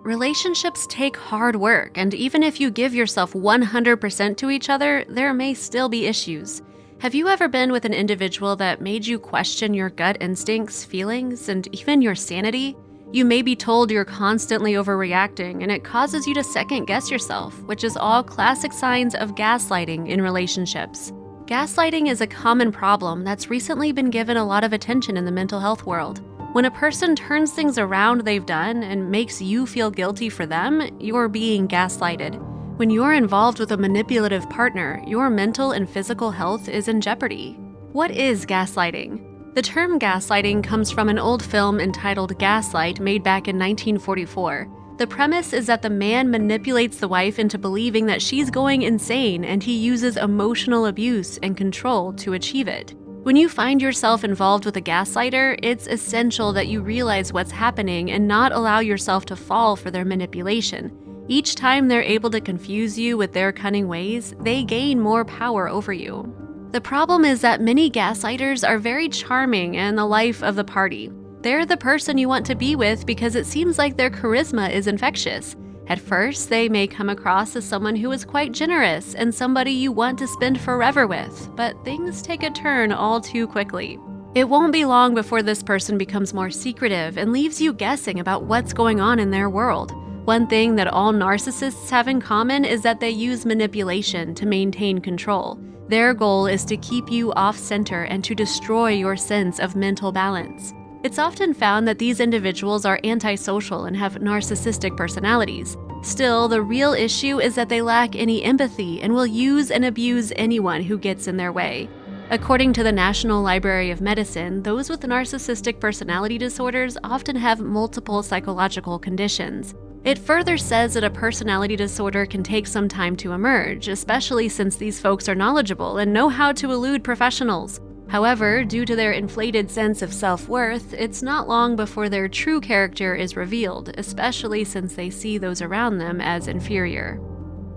Relationships take hard work, and even if you give yourself 100% to each other, there may still be issues. Have you ever been with an individual that made you question your gut instincts, feelings, and even your sanity? You may be told you're constantly overreacting, and it causes you to second guess yourself, which is all classic signs of gaslighting in relationships. Gaslighting is a common problem that's recently been given a lot of attention in the mental health world. When a person turns things around they've done and makes you feel guilty for them, you're being gaslighted. When you're involved with a manipulative partner, your mental and physical health is in jeopardy. What is gaslighting? The term gaslighting comes from an old film entitled Gaslight, made back in 1944. The premise is that the man manipulates the wife into believing that she's going insane, and he uses emotional abuse and control to achieve it. When you find yourself involved with a gaslighter, it's essential that you realize what's happening and not allow yourself to fall for their manipulation. Each time they're able to confuse you with their cunning ways, they gain more power over you. The problem is that many gaslighters are very charming and the life of the party. They're the person you want to be with because it seems like their charisma is infectious. At first, they may come across as someone who is quite generous and somebody you want to spend forever with, but things take a turn all too quickly. It won't be long before this person becomes more secretive and leaves you guessing about what's going on in their world. One thing that all narcissists have in common is that they use manipulation to maintain control. Their goal is to keep you off-center and to destroy your sense of mental balance. It's often found that these individuals are antisocial and have narcissistic personalities. Still, the real issue is that they lack any empathy and will use and abuse anyone who gets in their way. According to the National Library of Medicine, those with narcissistic personality disorders often have multiple psychological conditions. It further says that a personality disorder can take some time to emerge, especially since these folks are knowledgeable and know how to elude professionals. However, due to their inflated sense of self-worth, it's not long before their true character is revealed, especially since they see those around them as inferior.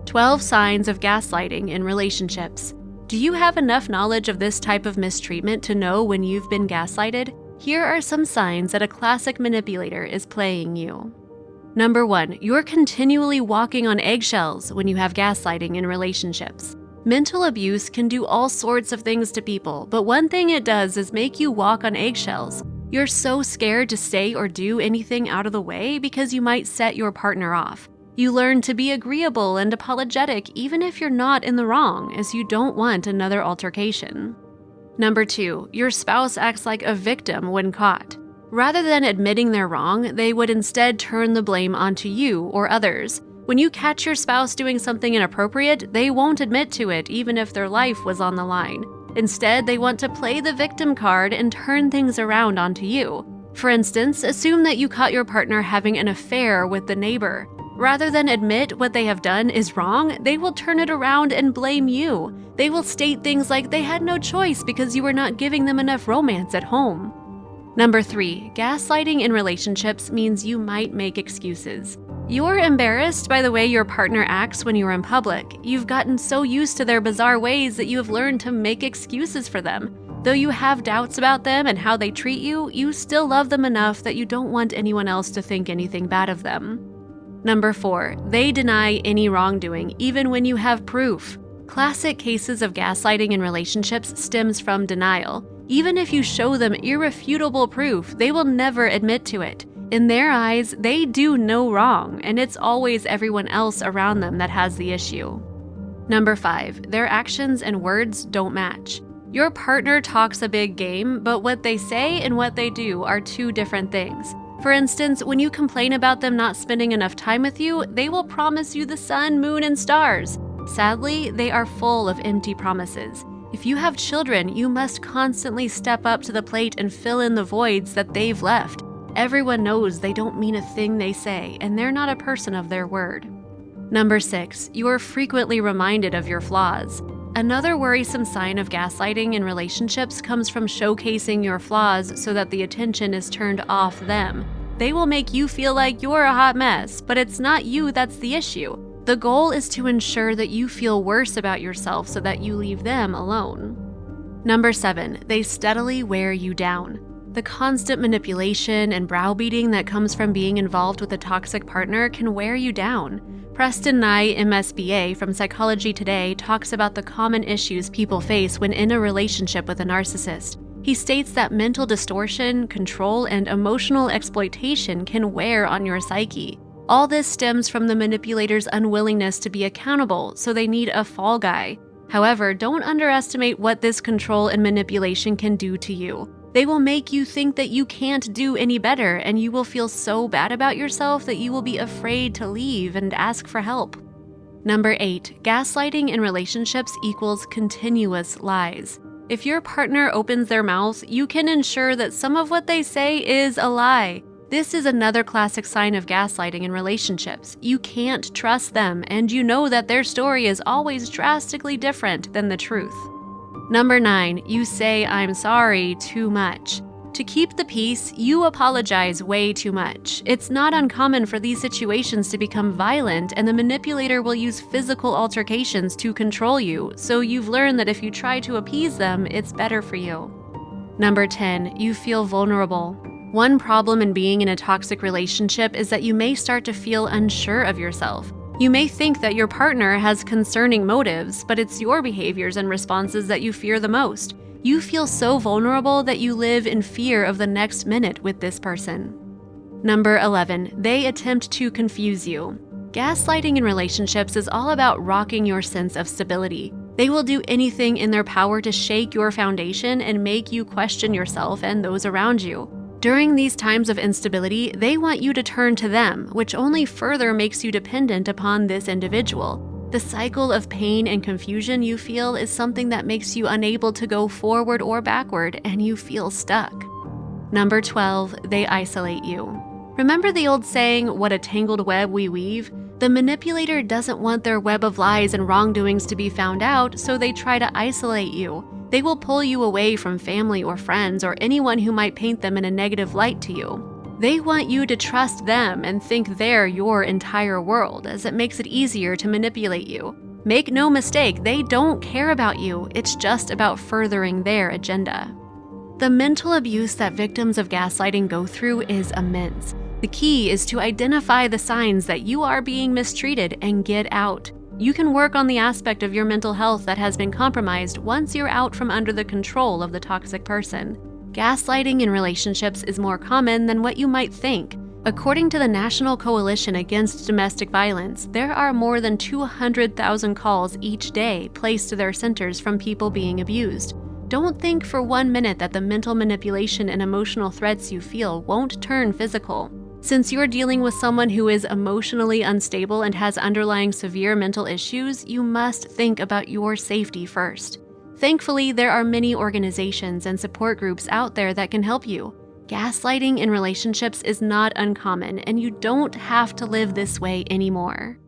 12 signs of gaslighting in relationships. Do you have enough knowledge of this type of mistreatment to know when you've been gaslighted? Here are some signs that a classic manipulator is playing you. Number 1, you're continually walking on eggshells when you have gaslighting in relationships. Mental abuse can do all sorts of things to people, but one thing it does is make you walk on eggshells. You're so scared to say or do anything out of the way because you might set your partner off. You learn to be agreeable and apologetic even if you're not in the wrong, as you don't want another altercation. Number 2, your spouse acts like a victim when caught. Rather than admitting they're wrong, they would instead turn the blame onto you or others. When you catch your spouse doing something inappropriate, they won't admit to it even if their life was on the line. Instead, they want to play the victim card and turn things around onto you. For instance, assume that you caught your partner having an affair with the neighbor. Rather than admit what they have done is wrong, they will turn it around and blame you. They will state things like they had no choice because you were not giving them enough romance at home. Number 3, gaslighting in relationships means you might make excuses. You're embarrassed by the way your partner acts when you're in public. You've gotten so used to their bizarre ways that you have learned to make excuses for them. Though you have doubts about them and how they treat you, you still love them enough that you don't want anyone else to think anything bad of them. Number 4, they deny any wrongdoing, even when you have proof. Classic cases of gaslighting in relationships stems from denial. Even if you show them irrefutable proof, they will never admit to it. In their eyes, they do no wrong, and it's always everyone else around them that has the issue. Number 5, their actions and words don't match. Your partner talks a big game, but what they say and what they do are two different things. For instance, when you complain about them not spending enough time with you, they will promise you the sun, moon, and stars. Sadly, they are full of empty promises. If you have children, you must constantly step up to the plate and fill in the voids that they've left. Everyone knows they don't mean a thing they say, and they're not a person of their word. Number 6, you are frequently reminded of your flaws. Another worrisome sign of gaslighting in relationships comes from showcasing your flaws so that the attention is turned off them. They will make you feel like you're a hot mess, but it's not you that's the issue. The goal is to ensure that you feel worse about yourself so that you leave them alone. Number 7, they steadily wear you down. The constant manipulation and browbeating that comes from being involved with a toxic partner can wear you down. Preston Nye, MSBA from Psychology Today, talks about the common issues people face when in a relationship with a narcissist. He states that mental distortion, control, and emotional exploitation can wear on your psyche. All this stems from the manipulator's unwillingness to be accountable, so they need a fall guy. However, don't underestimate what this control and manipulation can do to you. They will make you think that you can't do any better, and you will feel so bad about yourself that you will be afraid to leave and ask for help. Number 8, gaslighting in relationships equals continuous lies. If your partner opens their mouth, you can ensure that some of what they say is a lie. This is another classic sign of gaslighting in relationships. You can't trust them, and you know that their story is always drastically different than the truth. Number 9, you say "I'm sorry" too much. To keep the peace, you apologize way too much. It's not uncommon for these situations to become violent, and the manipulator will use physical altercations to control you, so you've learned that if you try to appease them, it's better for you. Number 10, you feel vulnerable. One problem in being in a toxic relationship is that you may start to feel unsure of yourself. You may think that your partner has concerning motives, but it's your behaviors and responses that you fear the most. You feel so vulnerable that you live in fear of the next minute with this person. Number 11, they attempt to confuse you. Gaslighting in relationships is all about rocking your sense of stability. They will do anything in their power to shake your foundation and make you question yourself and those around you. During these times of instability, they want you to turn to them, which only further makes you dependent upon this individual. The cycle of pain and confusion you feel is something that makes you unable to go forward or backward, and you feel stuck. Number 12, they isolate you. Remember the old saying, "What a tangled web we weave"? The manipulator doesn't want their web of lies and wrongdoings to be found out, so they try to isolate you. They will pull you away from family or friends or anyone who might paint them in a negative light to you. They want you to trust them and think they're your entire world, as it makes it easier to manipulate you. Make no mistake, they don't care about you. It's just about furthering their agenda. The mental abuse that victims of gaslighting go through is immense. The key is to identify the signs that you are being mistreated and get out. You can work on the aspect of your mental health that has been compromised once you're out from under the control of the toxic person. Gaslighting in relationships is more common than what you might think. According to the National Coalition Against Domestic Violence, there are more than 200,000 calls each day placed to their centers from people being abused. Don't think for 1 minute that the mental manipulation and emotional threats you feel won't turn physical. Since you're dealing with someone who is emotionally unstable and has underlying severe mental issues, you must think about your safety first. Thankfully, there are many organizations and support groups out there that can help you. Gaslighting in relationships is not uncommon, and you don't have to live this way anymore.